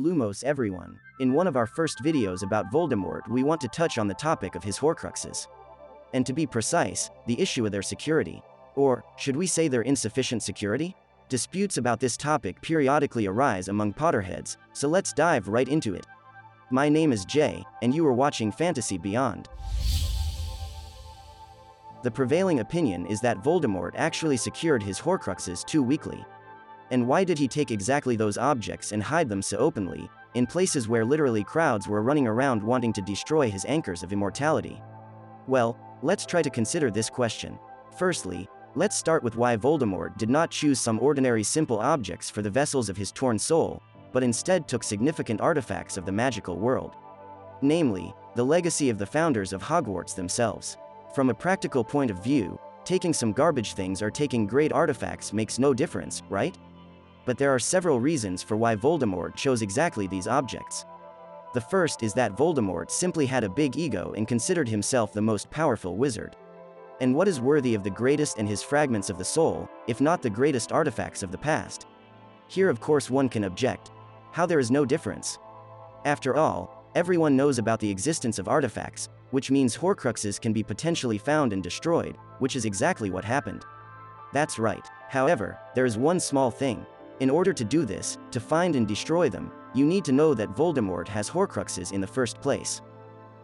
Lumos everyone. In one of our first videos about Voldemort, we want to touch on the topic of his Horcruxes. And to be precise, the issue of their security. Or, should we say their insufficient security? Disputes about this topic periodically arise among Potterheads, so let's dive right into it. My name is Jay, and you are watching Fantasy Beyond. The prevailing opinion is that Voldemort actually secured his Horcruxes too weakly. And why did he take exactly those objects and hide them so openly, in places where literally crowds were running around wanting to destroy his anchors of immortality? Well, let's try to consider this question. Firstly, let's start with why Voldemort did not choose some ordinary simple objects for the vessels of his torn soul, but instead took significant artifacts of the magical world. Namely, the legacy of the founders of Hogwarts themselves. From a practical point of view, taking some garbage things or taking great artifacts makes no difference, right? But there are several reasons for why Voldemort chose exactly these objects. The first is that Voldemort simply had a big ego and considered himself the most powerful wizard. And what is worthy of the greatest and his fragments of the soul, if not the greatest artifacts of the past? Here of course one can object. How there is no difference? After all, everyone knows about the existence of artifacts, which means Horcruxes can be potentially found and destroyed, which is exactly what happened. That's right. However, there is one small thing. In order to do this, to find and destroy them, you need to know that Voldemort has Horcruxes in the first place.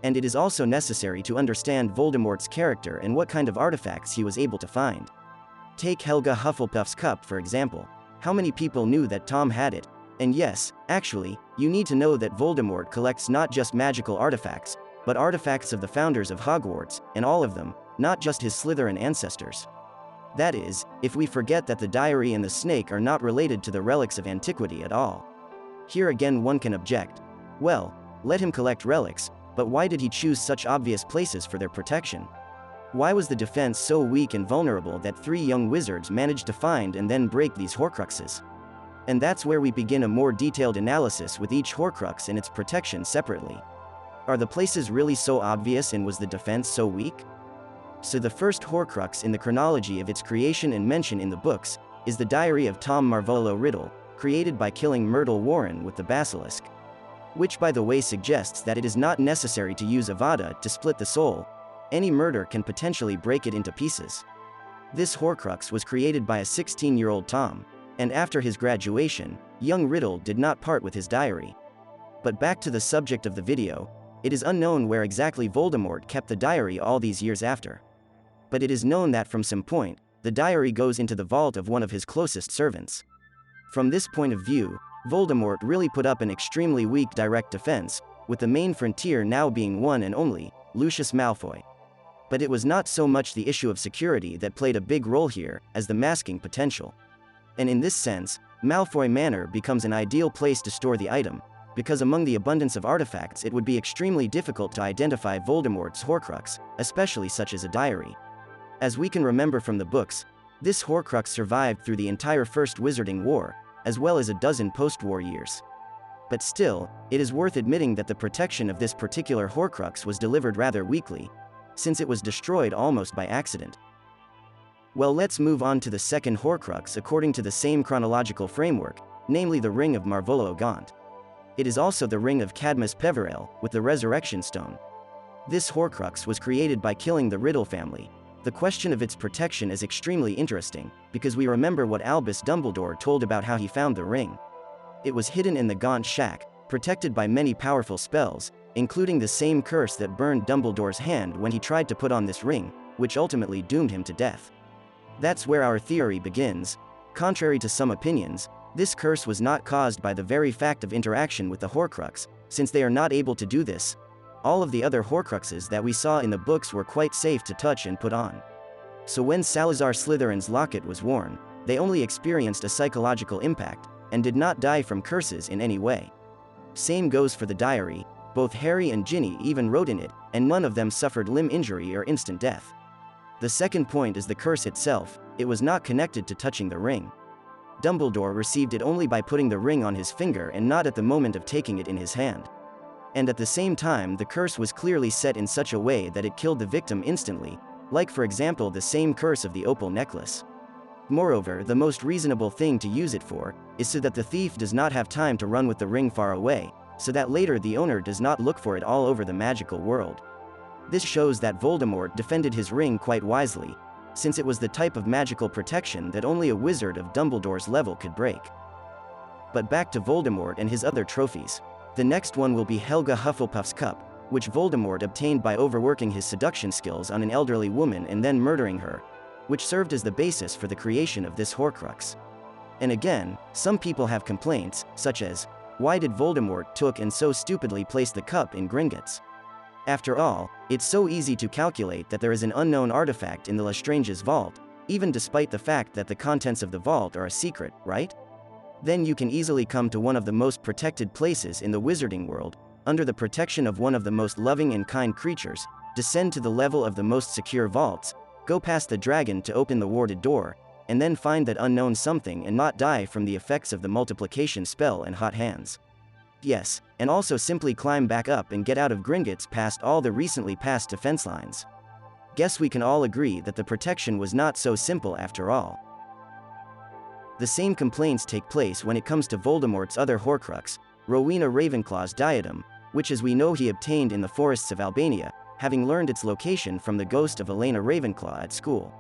And it is also necessary to understand Voldemort's character and what kind of artifacts he was able to find. Take Helga Hufflepuff's cup for example. How many people knew that Tom had it? And yes, actually, you need to know that Voldemort collects not just magical artifacts, but artifacts of the founders of Hogwarts, and all of them, not just his Slytherin ancestors. That is, if we forget that the diary and the snake are not related to the relics of antiquity at all. Here again one can object. Well, let him collect relics, but why did he choose such obvious places for their protection? Why was the defense so weak and vulnerable that 3 young wizards managed to find and then break these Horcruxes? And that's where we begin a more detailed analysis with each Horcrux and its protection separately. Are the places really so obvious and was the defense so weak? So the first Horcrux in the chronology of its creation and mention in the books, is the diary of Tom Marvolo Riddle, created by killing Myrtle Warren with the basilisk. Which by the way suggests that it is not necessary to use Avada to split the soul, any murder can potentially break it into pieces. This Horcrux was created by a 16-year-old Tom, and after his graduation, young Riddle did not part with his diary. But back to the subject of the video, it is unknown where exactly Voldemort kept the diary all these years after. But it is known that from some point, the diary goes into the vault of one of his closest servants. From this point of view, Voldemort really put up an extremely weak direct defense, with the main frontier now being one and only, Lucius Malfoy. But it was not so much the issue of security that played a big role here, as the masking potential. And in this sense, Malfoy Manor becomes an ideal place to store the item, because among the abundance of artifacts it would be extremely difficult to identify Voldemort's Horcrux, especially such as a diary. As we can remember from the books, this Horcrux survived through the entire First Wizarding War, as well as a dozen post-war years. But still, it is worth admitting that the protection of this particular Horcrux was delivered rather weakly, since it was destroyed almost by accident. Well, let's move on to the second Horcrux according to the same chronological framework, namely the Ring of Marvolo Gaunt. It is also the Ring of Cadmus Peverell, with the Resurrection Stone. This Horcrux was created by killing the Riddle family. The question of its protection is extremely interesting, because we remember what Albus Dumbledore told about how he found the ring. It was hidden in the Gaunt Shack, protected by many powerful spells, including the same curse that burned Dumbledore's hand when he tried to put on this ring, which ultimately doomed him to death. That's where our theory begins. Contrary to some opinions, this curse was not caused by the very fact of interaction with the Horcrux, since they are not able to do this. All of the other Horcruxes that we saw in the books were quite safe to touch and put on. So when Salazar Slytherin's locket was worn, they only experienced a psychological impact, and did not die from curses in any way. Same goes for the diary, both Harry and Ginny even wrote in it, and none of them suffered limb injury or instant death. The second point is the curse itself. It was not connected to touching the ring. Dumbledore received it only by putting the ring on his finger and not at the moment of taking it in his hand. And at the same time the curse was clearly set in such a way that it killed the victim instantly, like for example the same curse of the opal necklace. Moreover, the most reasonable thing to use it for is so that the thief does not have time to run with the ring far away, so that later the owner does not look for it all over the magical world. This shows that Voldemort defended his ring quite wisely, since it was the type of magical protection that only a wizard of Dumbledore's level could break. But back to Voldemort and his other trophies. The next one will be Helga Hufflepuff's cup, which Voldemort obtained by overworking his seduction skills on an elderly woman and then murdering her, which served as the basis for the creation of this Horcrux. And again, some people have complaints, such as, why did Voldemort took and so stupidly place the cup in Gringotts? After all, it's so easy to calculate that there is an unknown artifact in the Lestrange's vault, even despite the fact that the contents of the vault are a secret, right? Then you can easily come to one of the most protected places in the wizarding world, under the protection of one of the most loving and kind creatures, descend to the level of the most secure vaults, go past the dragon to open the warded door, and then find that unknown something and not die from the effects of the multiplication spell and hot hands. Yes, and also simply climb back up and get out of Gringotts past all the recently passed defense lines. Guess we can all agree that the protection was not so simple after all. The same complaints take place when it comes to Voldemort's other Horcrux, Rowena Ravenclaw's diadem, which as we know he obtained in the forests of Albania, having learned its location from the ghost of Elena Ravenclaw at school.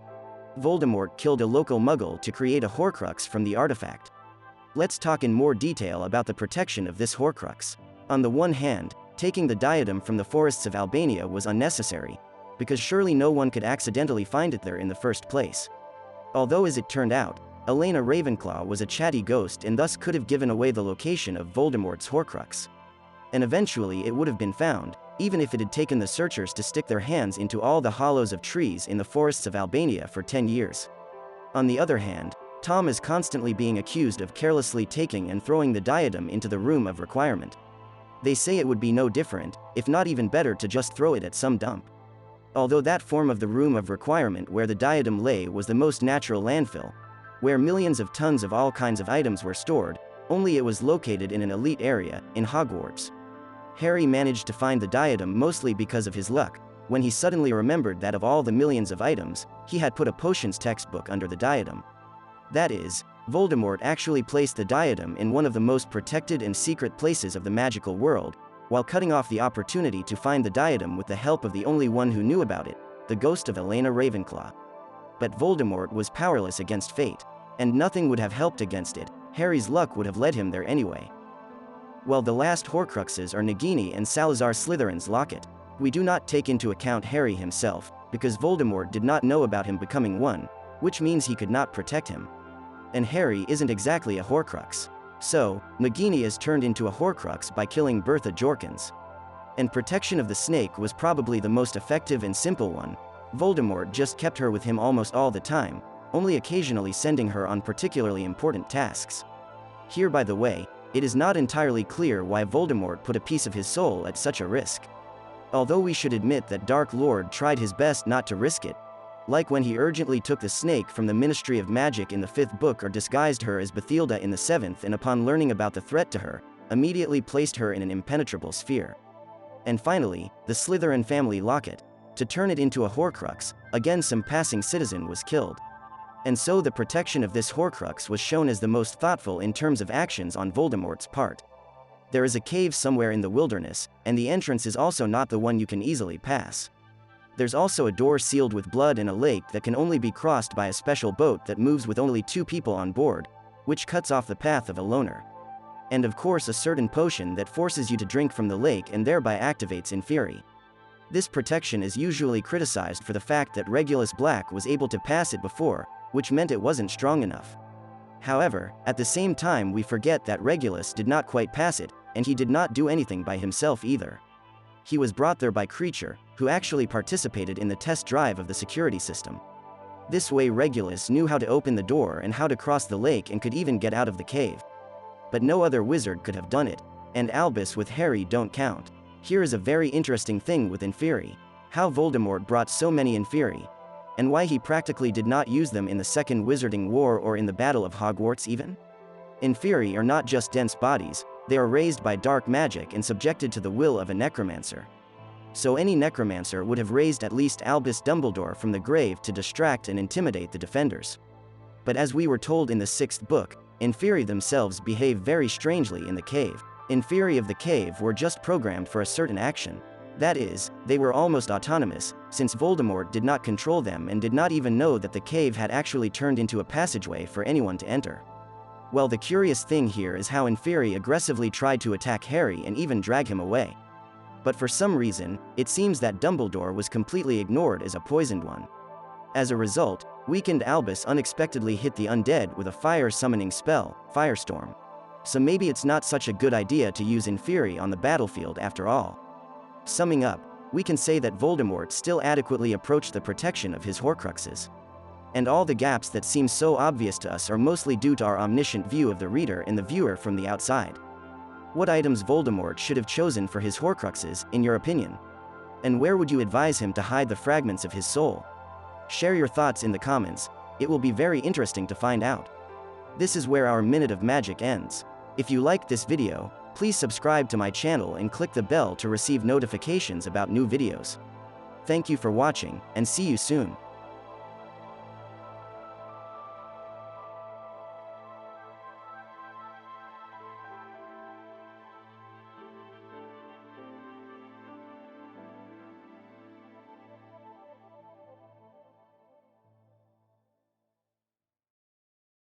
Voldemort killed a local muggle to create a Horcrux from the artifact. Let's talk in more detail about the protection of this Horcrux. On the one hand, taking the diadem from the forests of Albania was unnecessary, because surely no one could accidentally find it there in the first place. Although as it turned out, Elena Ravenclaw was a chatty ghost and thus could have given away the location of Voldemort's Horcrux. And eventually it would have been found, even if it had taken the searchers to stick their hands into all the hollows of trees in the forests of Albania for 10 years. On the other hand, Tom is constantly being accused of carelessly taking and throwing the diadem into the room of requirement. They say it would be no different, if not even better, to just throw it at some dump. Although that form of the room of requirement where the diadem lay was the most natural landfill, where millions of tons of all kinds of items were stored, only it was located in an elite area, in Hogwarts. Harry managed to find the diadem mostly because of his luck, when he suddenly remembered that of all the millions of items, he had put a potions textbook under the diadem. That is, Voldemort actually placed the diadem in one of the most protected and secret places of the magical world, while cutting off the opportunity to find the diadem with the help of the only one who knew about it, the ghost of Elena Ravenclaw. But Voldemort was powerless against fate, and nothing would have helped against it. Harry's luck would have led him there anyway. Well, the last Horcruxes are Nagini and Salazar Slytherin's locket. We do not take into account Harry himself, because Voldemort did not know about him becoming one, which means he could not protect him. And Harry isn't exactly a Horcrux. So, Nagini is turned into a Horcrux by killing Bertha Jorkins. And protection of the snake was probably the most effective and simple one. Voldemort just kept her with him almost all the time, only occasionally sending her on particularly important tasks. Here, by the way, it is not entirely clear why Voldemort put a piece of his soul at such a risk. Although we should admit that Dark Lord tried his best not to risk it, like when he urgently took the snake from the Ministry of Magic in the 5th book or disguised her as Bathilda in the 7th and upon learning about the threat to her, immediately placed her in an impenetrable sphere. And finally, the Slytherin family locket. To turn it into a Horcrux, again some passing citizen was killed. And so the protection of this Horcrux was shown as the most thoughtful in terms of actions on Voldemort's part. There is a cave somewhere in the wilderness, and the entrance is also not the one you can easily pass. There's also a door sealed with blood in a lake that can only be crossed by a special boat that moves with only 2 people on board, which cuts off the path of a loner. And of course a certain potion that forces you to drink from the lake and thereby activates in Fury. This protection is usually criticized for the fact that Regulus Black was able to pass it before, which meant it wasn't strong enough. However, at the same time we forget that Regulus did not quite pass it, and he did not do anything by himself either. He was brought there by Creature, who actually participated in the test drive of the security system. This way Regulus knew how to open the door and how to cross the lake and could even get out of the cave. But no other wizard could have done it, and Albus with Harry don't count. Here is a very interesting thing with Inferi. How Voldemort brought so many Inferi, and why he practically did not use them in the Second Wizarding War or in the Battle of Hogwarts even? Inferi are not just dense bodies, they are raised by dark magic and subjected to the will of a necromancer. So any necromancer would have raised at least Albus Dumbledore from the grave to distract and intimidate the defenders. But as we were told in the 6th book, Inferi themselves behave very strangely in the cave. Inferi of the cave were just programmed for a certain action. That is, they were almost autonomous, since Voldemort did not control them and did not even know that the cave had actually turned into a passageway for anyone to enter. Well, the curious thing here is how Inferi aggressively tried to attack Harry and even drag him away. But for some reason, it seems that Dumbledore was completely ignored as a poisoned one. As a result, weakened Albus unexpectedly hit the undead with a fire-summoning spell, Firestorm. So maybe it's not such a good idea to use Inferi on the battlefield after all. Summing up, we can say that Voldemort still adequately approached the protection of his Horcruxes. And all the gaps that seem so obvious to us are mostly due to our omniscient view of the reader and the viewer from the outside. What items Voldemort should have chosen for his Horcruxes, in your opinion? And where would you advise him to hide the fragments of his soul? Share your thoughts in the comments, it will be very interesting to find out. This is where our Minute of Magic ends. If you liked this video, please subscribe to my channel and click the bell to receive notifications about new videos. Thank you for watching, and see you soon.